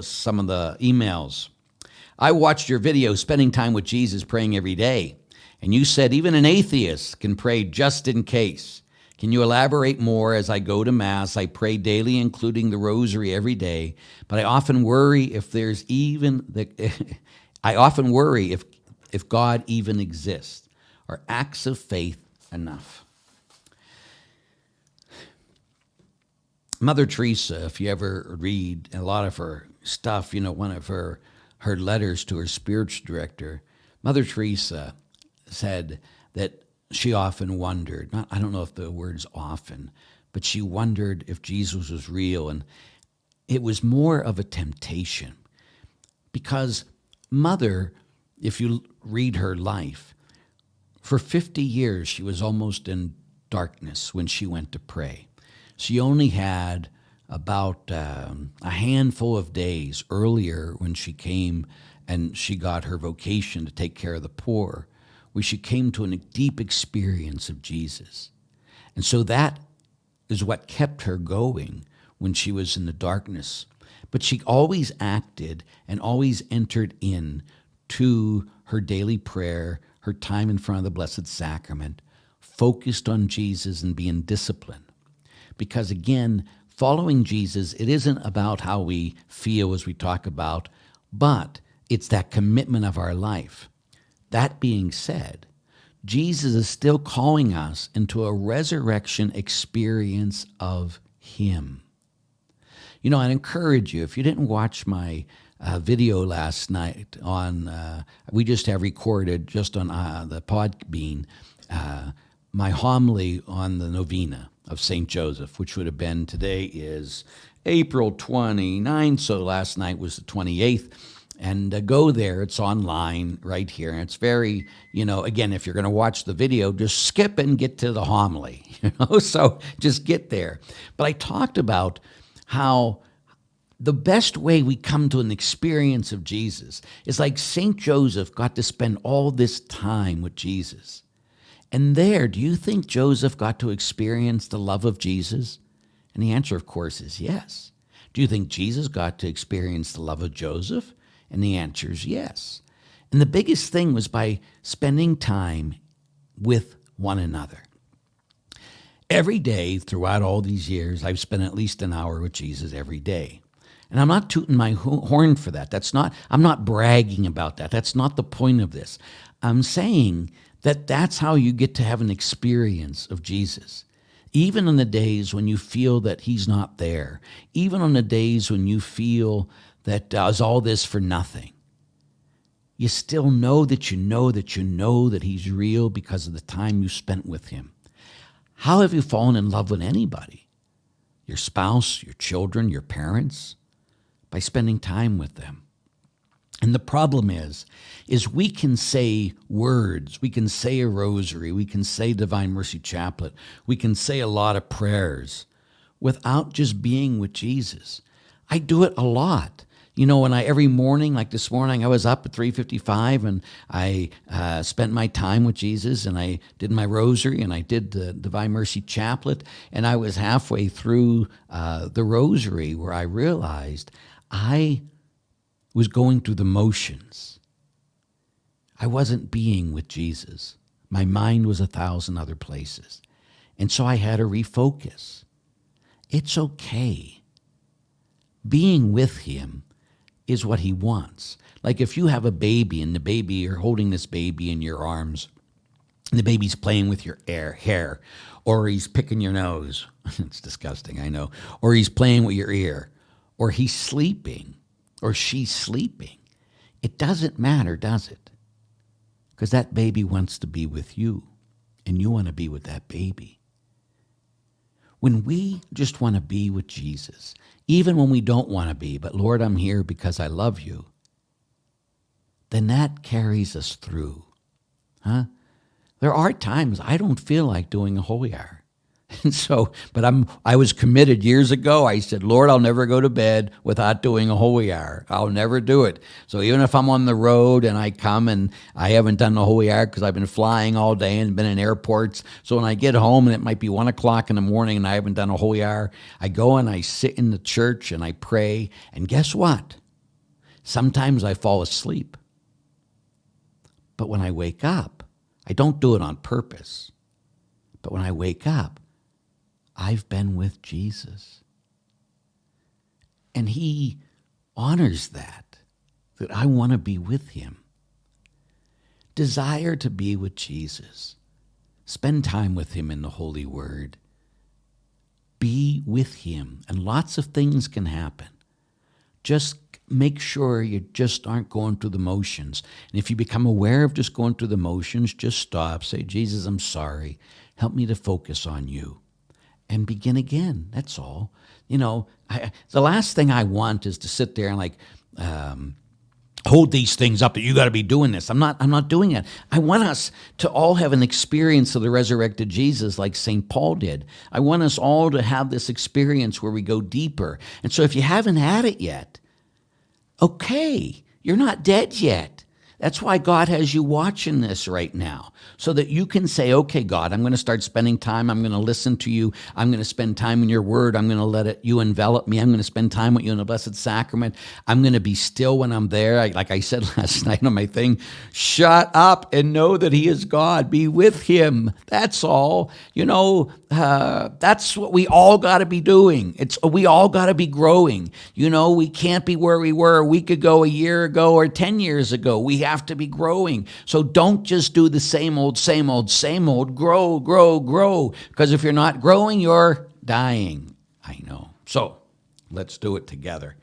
some of the emails. I watched your video, Spending Time with Jesus, Praying Every Day, and you said even an atheist can pray just in case. Can you elaborate more? As I go to Mass, I pray daily, including the rosary every day, but I often worry if God even exists. Are acts of faith enough? Mother Teresa, if you ever read a lot of her stuff, one of her letters to her spiritual director, Mother Teresa said that she often wondered, I don't know if the word's often, but she wondered if Jesus was real. And it was more of a temptation because Mother, if you read her life, for 50 years she was almost in darkness when she went to pray. She only had about a handful of days earlier when she came and she got her vocation to take care of the poor, where she came to a deep experience of Jesus. And so that is what kept her going when she was in the darkness. But she always acted and always entered in to her daily prayer, her time in front of the Blessed Sacrament, focused on Jesus and being disciplined. Because again, following Jesus, it isn't about how we feel as we talk about, but it's that commitment of our life. That being said, Jesus is still calling us into a resurrection experience of Him. I'd encourage you, if you didn't watch my video last night we just have recorded just on the Podbean, my homily on the novena of St. Joseph, which would have been, today is April 29th, so last night was the 28th. And go there, it's online right here. And it's very, again, if you're going to watch the video, just skip and get to the homily, so just get there. But I talked about how the best way we come to an experience of Jesus is like St. Joseph got to spend all this time with Jesus. And there, do you think Joseph got to experience the love of Jesus? And the answer, of course, is yes. Do you think Jesus got to experience the love of Joseph? And the answer is yes. And the biggest thing was by spending time with one another. Every day throughout all these years, I've spent at least an hour with Jesus every day. And I'm not tooting my horn for that. I'm not bragging about that. That's not the point of this. I'm saying that that's how you get to have an experience of Jesus. Even on the days when you feel that He's not there, even on the days when you feel that is all this for nothing, you still know that you know that you know that He's real because of the time you spent with Him. How have you fallen in love with anybody? Your spouse, your children, your parents? By spending time with them. And the problem is we can say words, we can say a rosary, we can say Divine Mercy Chaplet, we can say a lot of prayers without just being with Jesus. I do it a lot. When every morning, like this morning, I was up at 3:55 and I spent my time with Jesus and I did my rosary and I did the Divine Mercy Chaplet, and I was halfway through the rosary where I realized I was going through the motions. I wasn't being with Jesus. My mind was 1,000 other places. And so I had to refocus. It's okay. Being with Him is what He wants. Like if you have a baby and you're holding this baby in your arms, and the baby's playing with your hair, or he's picking your nose. It's disgusting, I know. Or he's playing with your ear, or he's sleeping, or she's sleeping. It doesn't matter, does it? Because that baby wants to be with you, and you want to be with that baby. When we just want to be with Jesus, even when we don't want to be, but Lord, I'm here because I love you, then that carries us through. There are times I don't feel like doing a holy hour. And so, but I was committed years ago. I said, Lord, I'll never go to bed without doing a holy hour. I'll never do it. So even if I'm on the road and I come and I haven't done the holy hour because I've been flying all day and been in airports. So when I get home and it might be 1:00 in the morning and I haven't done a holy hour, I go and I sit in the church and I pray. And guess what? Sometimes I fall asleep. But when I wake up, I don't do it on purpose. But when I wake up, I've been with Jesus. And he honors that I want to be with him. Desire to be with Jesus. Spend time with him in the Holy Word. Be with him, and lots of things can happen. Just make sure you just aren't going through the motions. And if you become aware of just going through the motions, just stop. Say, Jesus, I'm sorry. Help me to focus on you. And begin again. That's all. The last thing I want is to sit there and hold these things up that you got to be doing this. I'm not doing it. I want us to all have an experience of the resurrected Jesus like St. Paul did. I want us all to have this experience where we go deeper. And so if you haven't had it yet, okay, you're not dead yet. That's why God has you watching this right now, so that you can say, okay, God, I'm going to start spending time. I'm going to listen to you. I'm going to spend time in your word. I'm going to let you envelop me. I'm going to spend time with you in the Blessed Sacrament. I'm going to be still when I'm there. Like I said last night on my thing, shut up and know that he is God. Be with him. That's all. That's what we all got to be doing. We all got to be growing. We can't be where we were a week ago, a year ago, or 10 years ago. We have to be growing. So don't just do the same old, same old, same old. Grow, grow, grow. Because if you're not growing, you're dying. I know. So let's do it together.